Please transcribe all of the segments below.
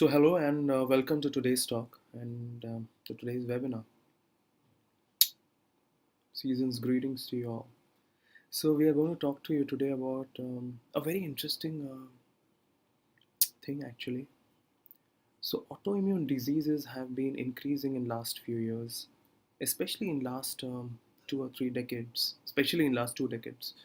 So, hello and welcome to today's talk and to today's webinar. Season's greetings to you all. So, we are going to talk to you today about a very interesting thing actually. So, autoimmune diseases have been increasing in last few years, especially in last 2 or 3 decades, especially in last 2 decades.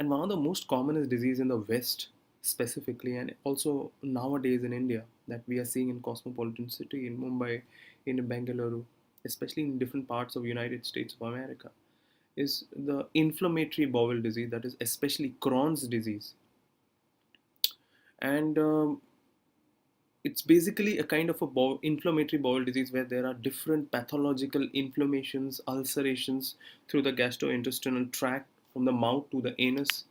And one of the most commonest disease in the West specifically, and also nowadays in India, that we are seeing in cosmopolitan city, in Mumbai, in Bengaluru, especially in different parts of United States of America, is the inflammatory bowel disease, that is especially Crohn's disease. And it's basically a kind of a inflammatory bowel disease where there are different pathological inflammations, ulcerations through the gastrointestinal tract from the mouth to the anus.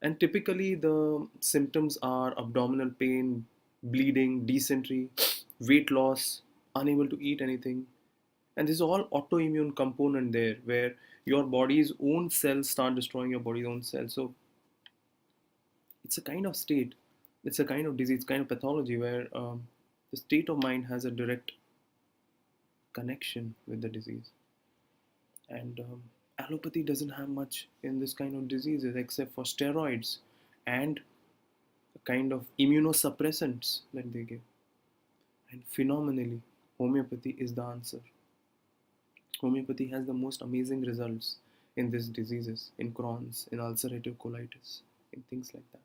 And typically, the symptoms are abdominal pain, bleeding, dysentery, weight loss, unable to eat anything. And this is all autoimmune component there, where your body's own cells start destroying your body's own cells. So it's a kind of state, it's a kind of disease, kind of pathology where the state of mind has a direct connection with the disease. And allopathy doesn't have much in this kind of diseases except for steroids and a kind of immunosuppressants that they give. And phenomenally, homeopathy is the answer. Homeopathy has the most amazing results in these diseases, in Crohn's, in ulcerative colitis, in things like that.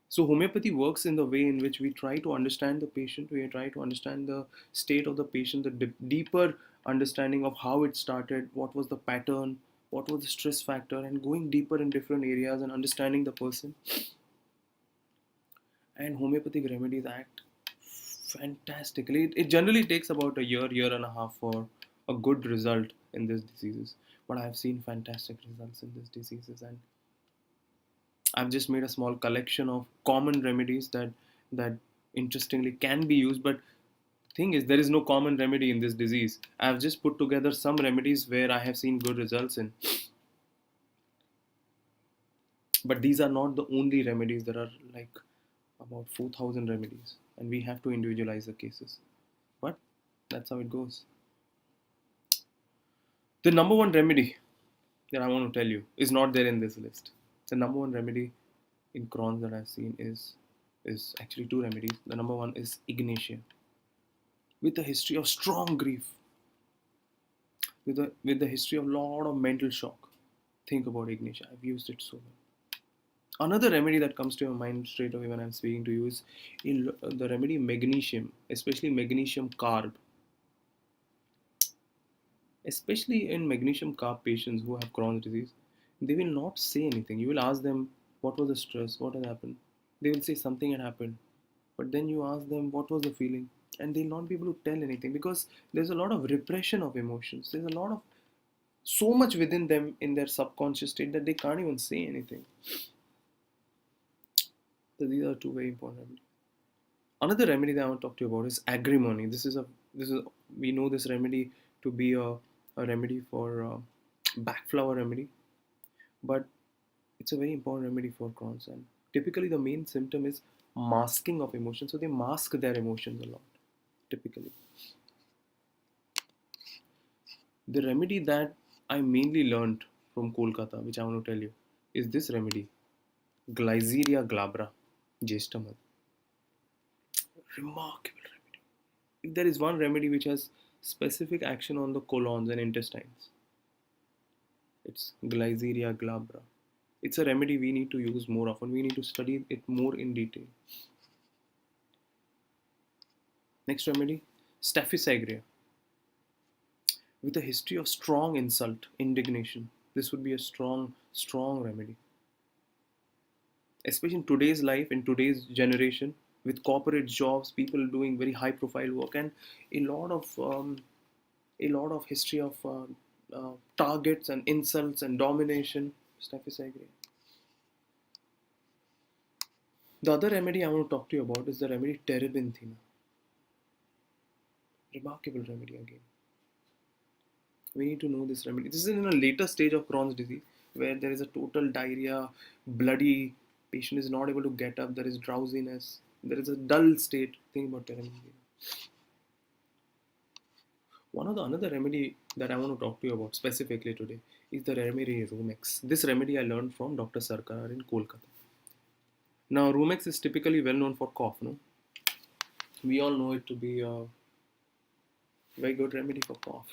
So homeopathy works in the way in which we try to understand the patient, we try to understand the state of the patient, the deeper understanding of how it started, what was the pattern, what was the stress factor, and going deeper in different areas and understanding the person. And homeopathic remedies act fantastically. It generally takes about a year and a half for a good result in these diseases. But I have seen fantastic results in these diseases, and I've just made a small collection of common remedies that interestingly can be used. But the thing is, there is no common remedy in this disease. I've just put together some remedies where I have seen good results in. But these are not the only remedies. There are like about 4,000 remedies, and we have to individualize the cases. But that's how it goes. The number one remedy that I want to tell you is not there in this list. The number one remedy in Crohn's that I've seen is actually two remedies. The number one is Ignatia, with a history of strong grief, with the history of lot of mental shock. Think about Ignatia. I've used it so well. Another remedy that comes to your mind straight away when I'm speaking to you is the remedy magnesium, especially magnesium carb. Especially in magnesium carb patients who have Crohn's disease, they will not say anything. You will ask them, what was the stress, what had happened? They will say something had happened. But then you ask them, what was the feeling? And they'll not be able to tell anything because there's a lot of repression of emotions. There's a lot of so much within them in their subconscious state that they can't even say anything. So these are two very important remedies. Another remedy that I want to talk to you about is agrimony. This is we know this remedy to be a remedy for backflower remedy, but it's a very important remedy for Crohn's. And typically, the main symptom is masking of emotions. So they mask their emotions a lot. Typically, the remedy that I mainly learned from Kolkata, which I want to tell you, is this remedy, Glyceria glabra, Jeshtamad. Remarkable remedy. If there is one remedy which has specific action on the colons and intestines, it's Glyceria glabra. It's a remedy we need to use more often. We need to study it more in detail. Next remedy, Staphysagria. With a history of strong insult, indignation, this would be a strong, strong remedy. Especially in today's life, in today's generation, with corporate jobs, people doing very high profile work, and a lot of history of targets and insults and domination, Staphysagria. The other remedy I want to talk to you about is the remedy Terebinthina. Remarkable remedy again. We need to know this remedy. This is in a later stage of Crohn's disease where there is a total diarrhea, bloody, Patient is not able to get up, there is drowsiness, there is a dull state. Think about telling. One of the another remedy that I want to talk to you about specifically today is the remedy Rumex. This remedy I learned from Dr. Sarkar in Kolkata. Now, Rumex is typically well known for cough, no? We all know it to be a very good remedy for cough.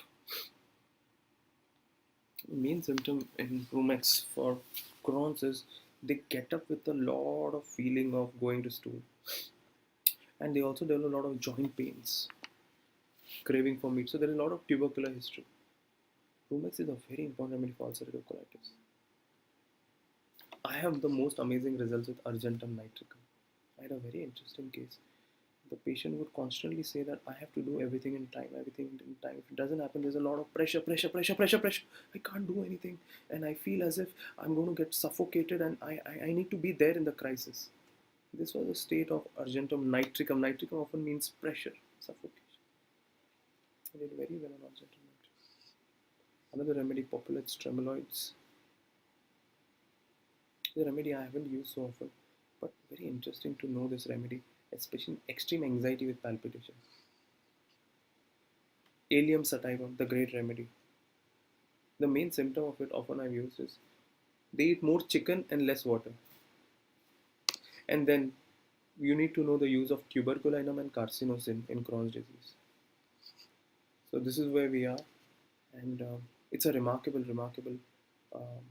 The main symptom in Rumex for Crohn's is they get up with a lot of feeling of going to stool, and they also develop a lot of joint pains, craving for meat. So there is a lot of tubercular history. Rumex is a very important remedy for ulcerative colitis. I have the most amazing results with argentum nitricum. I had a very interesting case. The patient would constantly say that I have to do everything in time, everything in time. If it doesn't happen, there's a lot of pressure. I can't do anything. And I feel as if I'm going to get suffocated and I need to be there in the crisis. This was a state of argentum nitricum. Nitricum often means pressure, suffocation. I did very well on argentum nitricum. Another remedy, populates tremoloids. The remedy I haven't used so often, but very interesting to know this remedy, especially in extreme anxiety with palpitation. Allium sativum, the great remedy. The main symptom of it often I've used is they eat more chicken and less water. And then you need to know the use of tuberculinum and carcinosin in Crohn's disease. So this is where we are, and it's a remarkable um,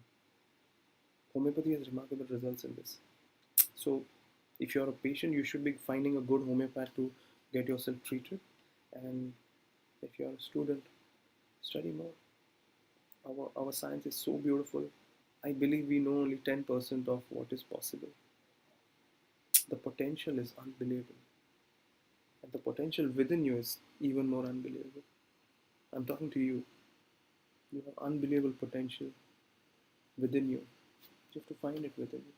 homeopathy has remarkable results in this. So if you're a patient, you should be finding a good homeopath to get yourself treated, and if you're a student, study more. Our science is so beautiful. I believe we know only 10% of what is possible. The potential is unbelievable, and the potential within you is even more unbelievable. I'm talking to you. You have unbelievable potential within you. You have to find it within you.